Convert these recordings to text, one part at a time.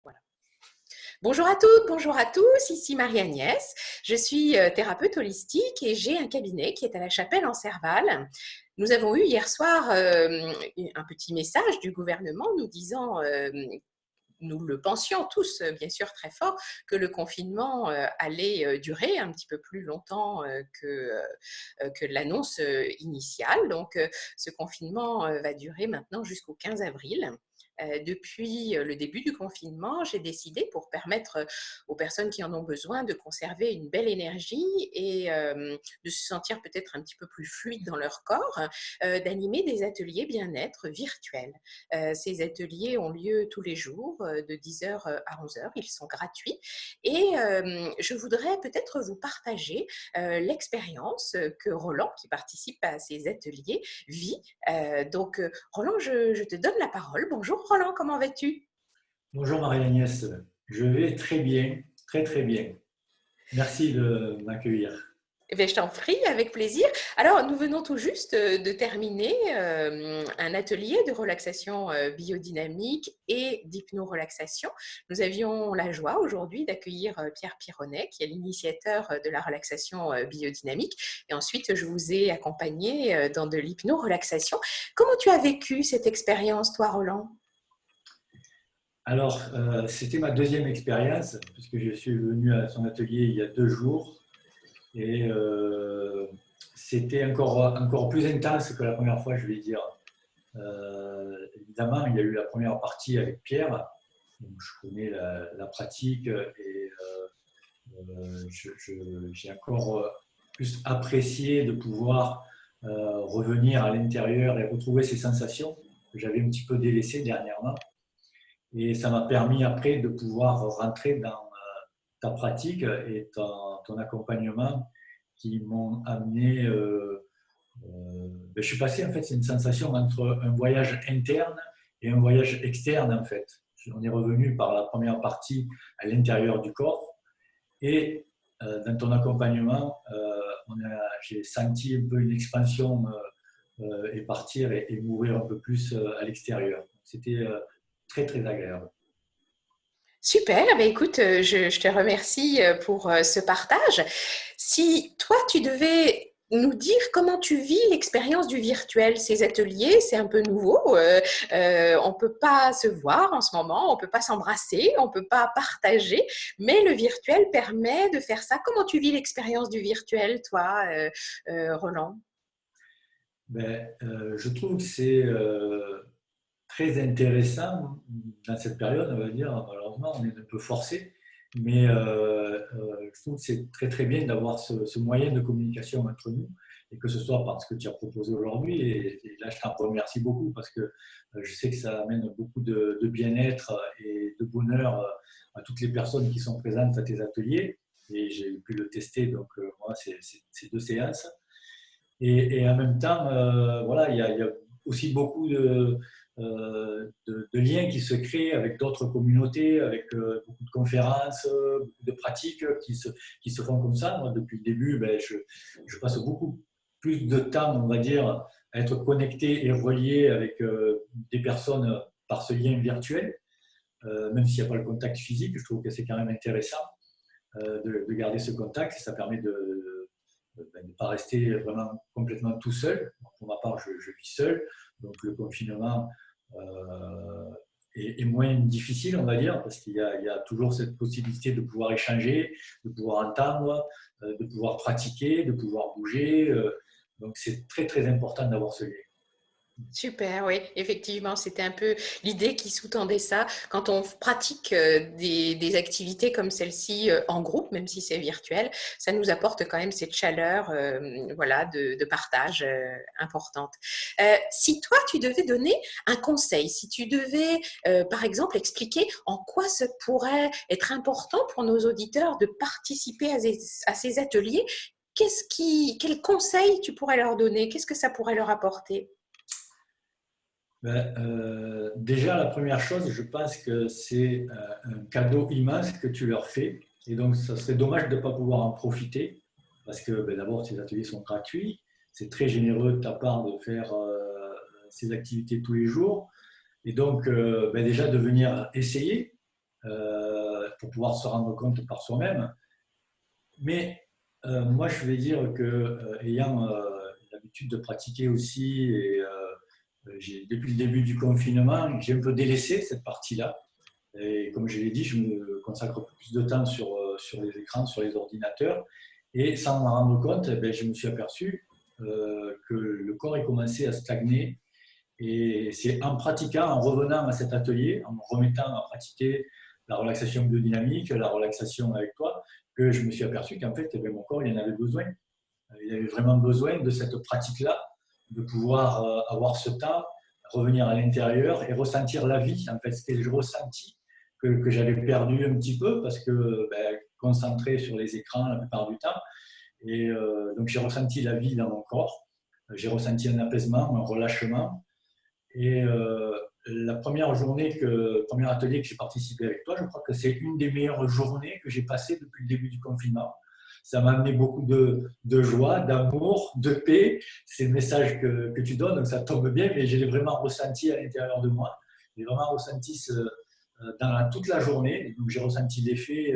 Voilà. Bonjour à toutes, bonjour à tous, ici Marie-Agnès. Je suis thérapeute holistique et j'ai un cabinet qui est à la Chapelle en Serval. Nous avons eu hier soir un petit message du gouvernement nous disant, nous le pensions tous bien sûr très fort, que le confinement allait durer un petit peu plus longtemps que l'annonce initiale. Donc ce confinement va durer maintenant jusqu'au 15 avril. Depuis le début du confinement, j'ai décidé, pour permettre aux personnes qui en ont besoin de conserver une belle énergie et de se sentir peut-être un petit peu plus fluide dans leur corps, d'animer des ateliers bien-être virtuels. Ces ateliers ont lieu tous les jours de 10h à 11h. Ils sont gratuits et je voudrais peut-être vous partager l'expérience que Roland, qui participe à ces ateliers, vit. Donc, Roland, je te donne la parole. Bonjour Roland, comment vas-tu? Bonjour Marie-Agnès, je vais très bien, très très bien. Merci de m'accueillir. Eh bien, je t'en prie, avec plaisir. Alors, nous venons tout juste de terminer un atelier de relaxation biodynamique et d'hypno-relaxation. Nous avions la joie aujourd'hui d'accueillir Pierre Pironnet, qui est l'initiateur de la relaxation biodynamique. Et ensuite, je vous ai accompagné dans de l'hypno-relaxation. Comment tu as vécu cette expérience, toi, Roland? Alors, c'était ma deuxième expérience, puisque je suis venu à son atelier il y a 2 jours, et c'était encore plus intense que la première fois, je vais dire. Évidemment, il y a eu la première partie avec Pierre, donc je connais la pratique, et j'ai encore plus apprécié de pouvoir revenir à l'intérieur et retrouver ces sensations que j'avais un petit peu délaissées dernièrement. Et ça m'a permis après de pouvoir rentrer dans ta pratique et ton accompagnement qui m'ont amené. Je suis passé, en fait, c'est une sensation entre un voyage interne et un voyage externe, en fait. On est revenu par la première partie à l'intérieur du corps et dans ton accompagnement, j'ai senti un peu une expansion et partir et m'ouvrir un peu plus à l'extérieur. C'était très, très agréable. Super, ben écoute, je te remercie pour ce partage. Si toi, tu devais nous dire comment tu vis l'expérience du virtuel, ces ateliers, c'est un peu nouveau. On ne peut pas se voir en ce moment, on ne peut pas s'embrasser, on ne peut pas partager, mais le virtuel permet de faire ça. Comment tu vis l'expérience du virtuel, toi, Roland? Je trouve que c'est très intéressant dans cette période, on va dire. Malheureusement, on est un peu forcé, mais je trouve que c'est très très bien d'avoir ce moyen de communication entre nous et que ce soit par ce que tu as proposé aujourd'hui. Et là, je t'en remercie beaucoup parce que je sais que ça amène beaucoup de bien-être et de bonheur à toutes les personnes qui sont présentes à tes ateliers. Et j'ai pu le tester, donc moi, c'est 2 séances. Et en même temps, voilà, il y a aussi beaucoup de liens qui se créent avec d'autres communautés, avec beaucoup de conférences, beaucoup de pratiques qui se font comme ça. Moi, depuis le début, je passe beaucoup plus de temps, on va dire, à être connecté et relié avec des personnes par ce lien virtuel, même s'il n'y a pas le contact physique. Je trouve que c'est quand même intéressant de garder ce contact. Ça permet de ne pas rester vraiment complètement tout seul. Pour ma part, je vis seul, donc le confinement est moins difficile, on va dire, parce qu'il y a toujours cette possibilité de pouvoir échanger, de pouvoir entendre, de pouvoir pratiquer, de pouvoir bouger. Donc c'est très très important d'avoir ce lien. Super, oui, effectivement, c'était un peu l'idée qui sous-tendait ça. Quand on pratique des activités comme celle-ci en groupe, même si c'est virtuel, ça nous apporte quand même cette chaleur voilà, de partage importante. Si toi, tu devais donner un conseil, si tu devais, par exemple, expliquer en quoi ça pourrait être important pour nos auditeurs de participer à ces ateliers, quel conseil tu pourrais leur donner? Qu'est-ce que ça pourrait leur apporter? Déjà, la première chose, je pense que c'est un cadeau immense que tu leur fais. Et donc, ça serait dommage de ne pas pouvoir en profiter. Parce que d'abord, ces ateliers sont gratuits. C'est très généreux de ta part de faire ces activités tous les jours. Et donc, déjà, de venir essayer. pour pouvoir se rendre compte par soi-même. Mais moi, je vais dire que ayant l'habitude de pratiquer aussi, et depuis le début du confinement, j'ai un peu délaissé cette partie-là. Et comme je l'ai dit, je me consacre plus de temps sur les écrans, sur les ordinateurs. Et sans m'en rendre compte, eh bien, je me suis aperçu que le corps est commencé à stagner. Et c'est en pratiquant, en revenant à cet atelier, en me remettant à pratiquer la relaxation biodynamique, la relaxation avec toi, que je me suis aperçu qu'en fait, eh bien, mon corps, il en avait besoin. Il avait vraiment besoin de cette pratique-là, de pouvoir avoir ce temps, revenir à l'intérieur et ressentir la vie. En fait, ce que je ressentis, que j'avais perdu un petit peu parce que concentré sur les écrans la plupart du temps. Et donc, j'ai ressenti la vie dans mon corps. J'ai ressenti un apaisement, un relâchement. Et la première journée, le premier atelier que j'ai participé avec toi, je crois que c'est une des meilleures journées que j'ai passées depuis le début du confinement. Ça m'a amené beaucoup de joie, d'amour, de paix. C'est le message que tu donnes, donc ça tombe bien, mais je l'ai vraiment ressenti à l'intérieur de moi. J'ai vraiment ressenti dans toute la journée. Donc j'ai ressenti l'effet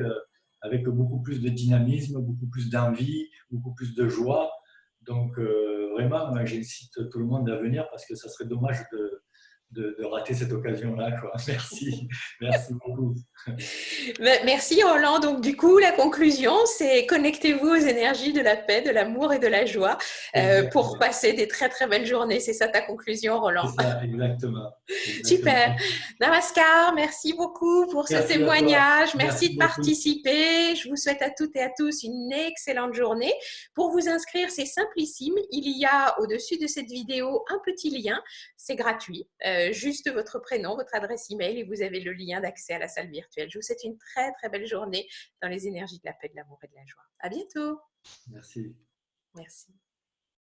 avec beaucoup plus de dynamisme, beaucoup plus d'envie, beaucoup plus de joie. Donc vraiment, j'incite tout le monde à venir parce que ça serait dommage de rater cette occasion-là. Merci, merci beaucoup. Merci Roland. Donc du coup, la conclusion, c'est connectez-vous aux énergies de la paix, de l'amour et de la joie pour Exactement. passer des très très belles journées. C'est ça ta conclusion, C'est Roland? ça, exactement. Super. Exactement. Namaskar, merci beaucoup pour ce Merci à toi. témoignage. Merci Merci de beaucoup. participer. Je vous souhaite à toutes et à tous une excellente journée. Pour vous inscrire, c'est simplissime. Il y a au-dessus de cette vidéo un petit lien. C'est gratuit. Juste votre prénom, votre adresse email et vous avez le lien d'accès à la salle virtuelle. Je vous souhaite une très très belle journée dans les énergies de la paix, de l'amour et de la joie. À bientôt. Merci. Merci.